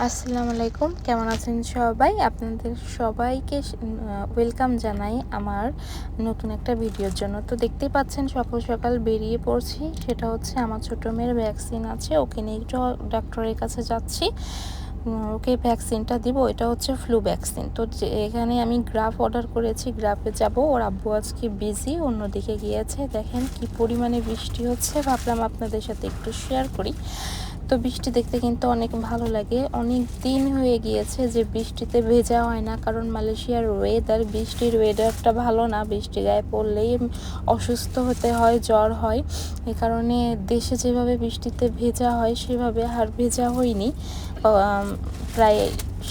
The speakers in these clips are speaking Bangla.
আসসালামু আলাইকুম, কেমন আছেন সবাই? আপনাদের সবাইকে ওয়েলকাম জানাই আমার নতুন একটা ভিডিওর জন্য। তো দেখতেই পাচ্ছেন সকাল সকাল বেরিয়ে পড়ছি, সেটা হচ্ছে আমার ছোটো মেয়ের ভ্যাকসিন আছে, ওকে নিয়ে একটু ডাক্তারের কাছে যাচ্ছি। ওকে ভ্যাকসিনটা দিব, এটা হচ্ছে ফ্লু ভ্যাকসিন। তো এখানে আমি গ্রাফ অর্ডার করেছি, গ্রাফে যাব। ওর আব্বু আজকে বিজি, অন্যদিকে গিয়েছে। দেখেন কি পরিমাণে বৃষ্টি হচ্ছে, ভাবলাম আপনাদের সাথে একটু শেয়ার করি। তো বৃষ্টি দেখতে কিন্তু অনেক ভালো লাগে। অনেক দিন হয়ে গিয়েছে যে বৃষ্টিতে ভেজা হয় না, কারণ মালয়েশিয়ার ওয়েদার, বৃষ্টির ওয়েদারটা ভালো না। বৃষ্টি গায়ে পড়লেই অসুস্থ হতে হয়, জ্বর হয়। এই কারণে দেশে যেভাবে বৃষ্টিতে ভেজা হয় সেভাবে আর ভেজা হয়নি প্রায়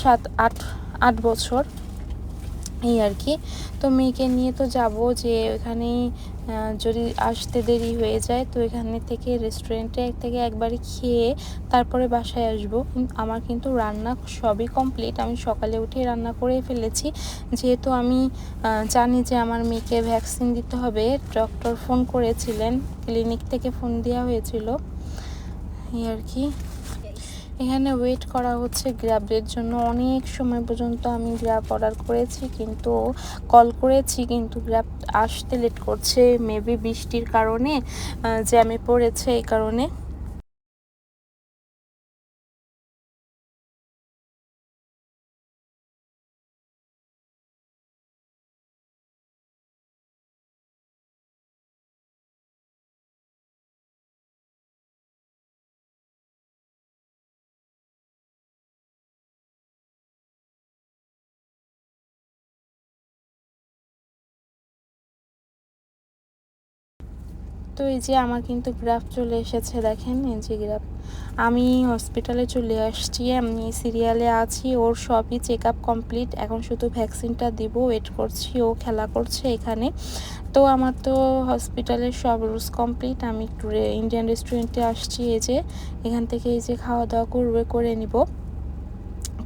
7-8 বছর, এই আর কি। তো মেয়েকে নিয়ে তো যাব, যে ওখানেই যদি আসতে দেরি হয়ে যায় তো এখানে থেকে রেস্টুরেন্টে থেকে একবারে খেয়ে তারপরে বাসায় আসব। আমার কিন্তু রান্না সবই কমপ্লিট, আমি সকালে উঠে রান্না করে ফেলেছি। যেহেতু আমি জানি যে আমার মেয়েকে ভ্যাকসিন দিতে হবে, ডক্টর ফোন করেছিলেন, ক্লিনিক থেকে ফোন দেওয়া হয়েছিল, এই আর কি। এখানে ওয়েট করা হচ্ছে গ্র্যাবের জন্য। অনেক সময় পর্যন্ত আমি গ্র্যাব অর্ডার করেছি, কিন্তু কল করেছি, কিন্তু গ্র্যাব আসতে লেট করছে। মেবি বৃষ্টির কারণে জ্যামে পড়েছে, এই কারণে। তো এই যে আমার কিন্তু গ্রাফ চলে এসেছে, দেখেন এই যে গ্রাফ। আমি হসপিটালে চলে আসছি, আমি সিরিয়ালে আছি, ওর সবই চেক আপ কমপ্লিট, এখন শুধু ভ্যাকসিনটা দিব, ওয়েট করছি। ও খেলা করছে এখানে। তো আমার তো হসপিটালের সব রুলস কমপ্লিট। আমি একটু ইন্ডিয়ান রেস্টুরেন্টে আসছি, এই যে এখান থেকে এই যে খাওয়া দাওয়া করে নিব।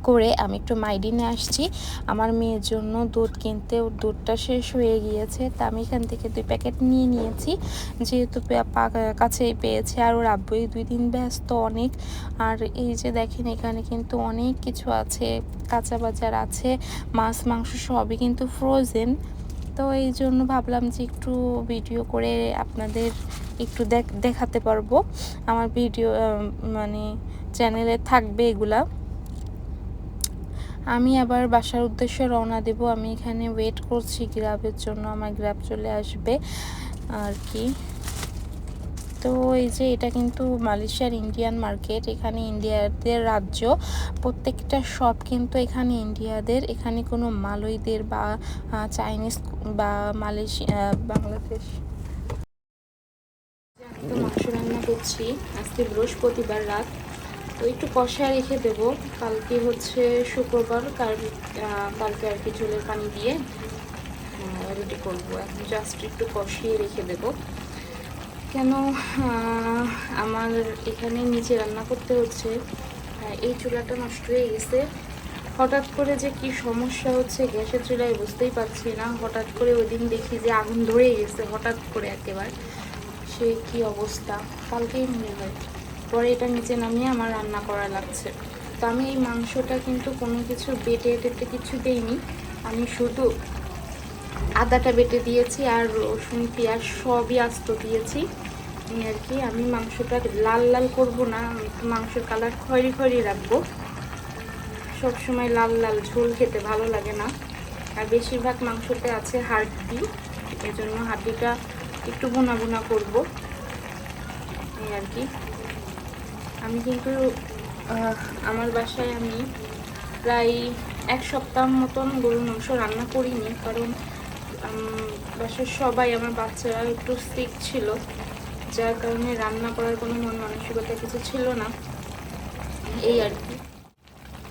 করে আমি একটু মাইডিনে আসছি আমার মেয়ের জন্য দুধ কিনতে। ওর দুধটা শেষ হয়ে গিয়েছে, তা আমি এখান থেকে 2 প্যাকেট নিয়ে নিয়েছি, যেহেতু কাছেই পেয়েছে। আর ওর আব্বুই 2 দিন ব্যস্ত অনেক। আর এই যে দেখেন এখানে কিন্তু অনেক কিছু আছে, কাঁচা বাজার আছে, মাছ মাংস সবই কিন্তু ফ্রোজেন। তো এই জন্য ভাবলাম যে একটু ভিডিও করে আপনাদের একটু দেখাতে পারবো। আমার ভিডিও মানে চ্যানেলে থাকবে এগুলা। আমি আবার বাসার উদ্দেশ্যে রওনা দেব। আমি এখানে ওয়েট করছি গ্র্যাবের জন্য, আমার গ্র্যাব চলে আসবে আর কি। তো এই যে এটা কিন্তু মালয়েশিয়ার ইন্ডিয়ান মার্কেট, এখানে ইন্ডিয়াদের রাজ্য, প্রত্যেকটা শপ কিন্তু এখানে ইন্ডিয়াদের। এখানে কোনো মালয়দের বা চাইনিজ বা মালয়েশিয়া বাংলাদেশ। আমি তো মাংস রান্না করছি, আজকে বৃহস্পতিবার রাত, তো একটু কষায় রেখে দেব। কালকে হচ্ছে শুক্রবার, কালকে আর কি ঝোলের পানি দিয়ে রুটি করবো। এখন জাস্ট একটু কষিয়ে রেখে দেব। কেন আমার এখানে নিচে রান্না করতে হচ্ছে, এই চুলাটা নষ্ট হয়ে গেছে। হঠাৎ করে যে কি সমস্যা হচ্ছে গ্যাসের চুলায় বুঝতেই পারছি না। হঠাৎ করে ওই দিন দেখি যে আগুন ধরে গেছে হঠাৎ করে একেবারে, সে কি অবস্থা, কালকেই মনে হয়। পরে এটা নিচে নামিয়ে আমার রান্না করা লাগছে। তো আমি এই মাংসটা কিন্তু কোনো কিছু বেটে টেটে কিছু দেইনি, আমি শুধু আদাটা বেটে দিয়েছি আর রসুন পেঁয়াজ সবই আস্ত দিয়েছি আর কি। আমি মাংসটা লাল লাল করব না, মাংসের কালার খয়েরি খয়েরি রাখবো। সবসময় লাল লাল ঝোল খেতে ভালো লাগে না। আর বেশিরভাগ মাংসতে আছে হাড্ডি, এই জন্য হাড্ডিটা একটু বোনা বোনা করবো এই আর কি। আমি কিন্তু আমার বাসায় আমি প্রায় 1 সপ্তাহ মতন গরুর মাংস রান্না করিনি, কারণ বাসার সবাই, আমার বাচ্চারা একটু সিক ছিল, যার কারণে রান্না করার কোনো মন মানসিকতা কিছু ছিল না, এই আর কি।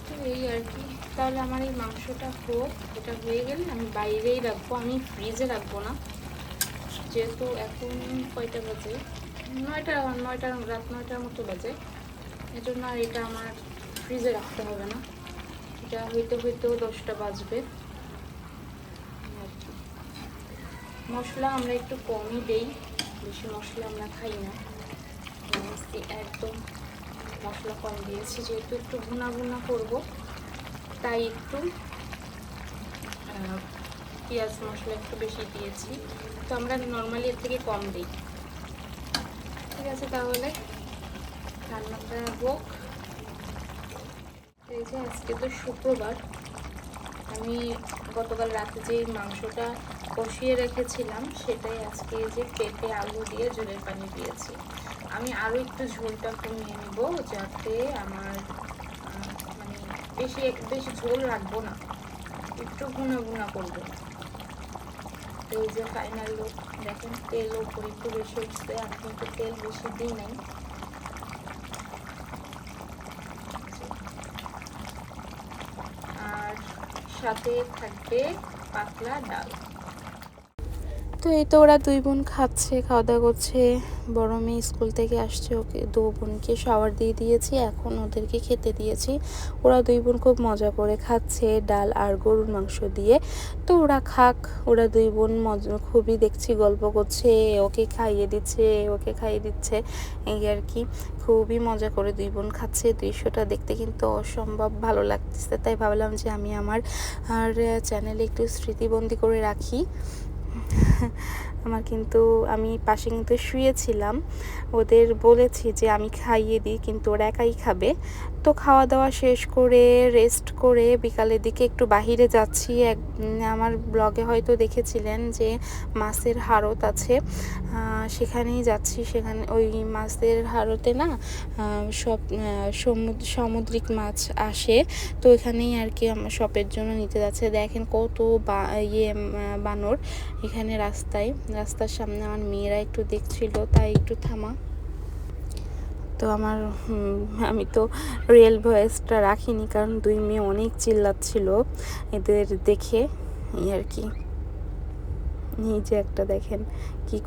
তো এই আর কি, তাহলে আমার এই মাংসটা হোক, এটা হয়ে গেলে আমি বাইরেই রাখবো, আমি ফ্রিজে রাখবো না। যেহেতু এখন কয়টা বাজে, 9টা রাত 9টার মতো বাজে, এজন্য আর এটা আমার ফ্রিজে রাখতে হবে না। এটা হইতেও 10টা বাজবে। মশলা আমরা একটু কমই দেই, বেশি মশলা আমরা খাই না, একদম মশলা কম দিয়েছি, যেহেতু একটু ভুনা ভুনা করবো তাই একটু পেঁয়াজ মশলা একটু বেশি দিয়েছি। তো আমরা নর্মালি এর থেকে কম দিই। ঠিক আছে, তাহলে রান্নাটা হোক। এই যে আজকে তো শুক্রবার, আমি গতকাল রাতে যে মাংসটা কষিয়ে রেখেছিলাম সেটাই আজকে যে পেঁপে আলু দিয়ে ঝোলের পানি দিয়েছি। আমি আরও একটু ঝোলটা কমিয়ে নিব, যাতে আমার মানে বেশি বেশি ঝোল রাখবো না, একটু ভুনা ভুনা করবো। এই যে ফাইনাল লুক দেখেন, তেল ওপরে একটু বেশি উঠছে, আমি কিন্তু তেল বেশি দিই নাই। আর সাথে থাকবে পাতলা ডাল। তো এই তো ওরা দুই বোন খাচ্ছে, খাওয়া দাওয়া করছে। বড় মেয়ে স্কুল থেকে আসছে, ওকে দু বোনকে শাওয়ার দিয়ে দিয়েছি, এখন ওদেরকে খেতে দিয়েছি। ওরা দুই বোন খুব মজা করে খাচ্ছে ডাল আর গরুর মাংস দিয়ে। তো ওরা খাক, ওরা দুই বোন মজা খুবই দেখছি গল্প করছে, ওকে খাইয়ে দিচ্ছে ওকে খাইয়ে দিচ্ছে, এই আর কি। খুবই মজা করে দুই বোন খাচ্ছে। দৃশ্যটা দেখতে কিন্তু অসম্ভব ভালো লাগতেছে, তাই ভাবলাম যে আমি আমার চ্যানেলে একটু স্মৃতিবন্দি করে রাখি। আমি পাশে কিন্তু শুয়েছিলাম, ওদের বলেছি যে আমি খাইয়ে দিই, কিন্তু ওরা একাই খাবে। তো খাওয়া দাওয়া শেষ করে রেস্ট করে বিকালের দিকে একটু বাহিরে যাচ্ছি। আমার ব্লগে হয়তো দেখেছিলেন যে মাছের হাড়ত আছে, সেখানেই যাচ্ছি। সেখানে ওই মাছের হাড়তে না সব সামুদ্রিক মাছ আসে, তো এখানেই আর কি আমার শপের জন্য নিতে যাচ্ছে। দেখেন কত বানর এখানে রাস্তার সামনে। আমার মেয়েরা একটু দেখছিল, তাই একটু থামা। তো আমি তো রিয়েল ভয়েসটা রাখিনি, কারণ দুই মেয়ে অনেক চিল্লাচ্ছিল এদের দেখে, এই আর কি। নিজে একটা দেখেন কি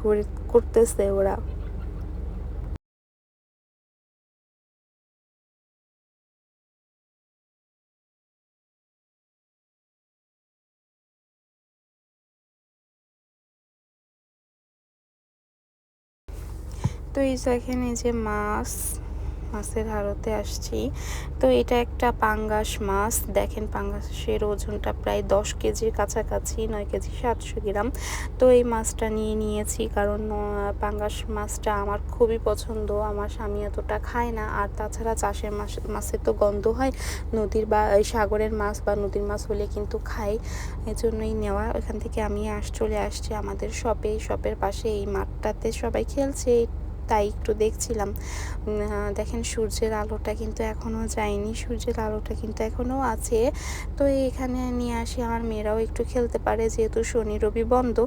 করতেছে ওরা। তো এই দেখেন, এই যে মাছের হাড়তে আসছি। তো এটা একটা পাঙ্গাস মাছ, দেখেন পাঙ্গাসের ওজনটা প্রায় 10 কেজির কাছাকাছি, 9 কেজি 700 গ্রাম। তো এই মাছটা নিয়েছি, কারণ পাঙ্গাস মাছটা আমার খুবই পছন্দ। আমার স্বামী এতটা খায় না, আর তাছাড়া চাষের মাছের তো গন্ধ হয়, নদীর বা সাগরের মাছ বা নদীর মাছ হলে কিন্তু খাই, এজন্যই নেওয়া। ওখান থেকে আমি চলে আসছি আমাদের শপের পাশে এই মাঠটাতে সবাই খেলছে, তাই একটু দেখছিলাম। দেখেন সূর্যের আলোটা কিন্তু এখনও যায়নি, সূর্যের আলোটা কিন্তু এখনও আছে। তো এখানে নিয়ে আসি, আমার মেয়েরাও একটু খেলতে পারে, যেহেতু শনি রবি বন্ধ,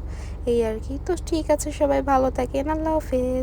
এই আর কি। তো ঠিক আছে, সবাই ভালো থাকেন, আল্লাহ হাফেজ।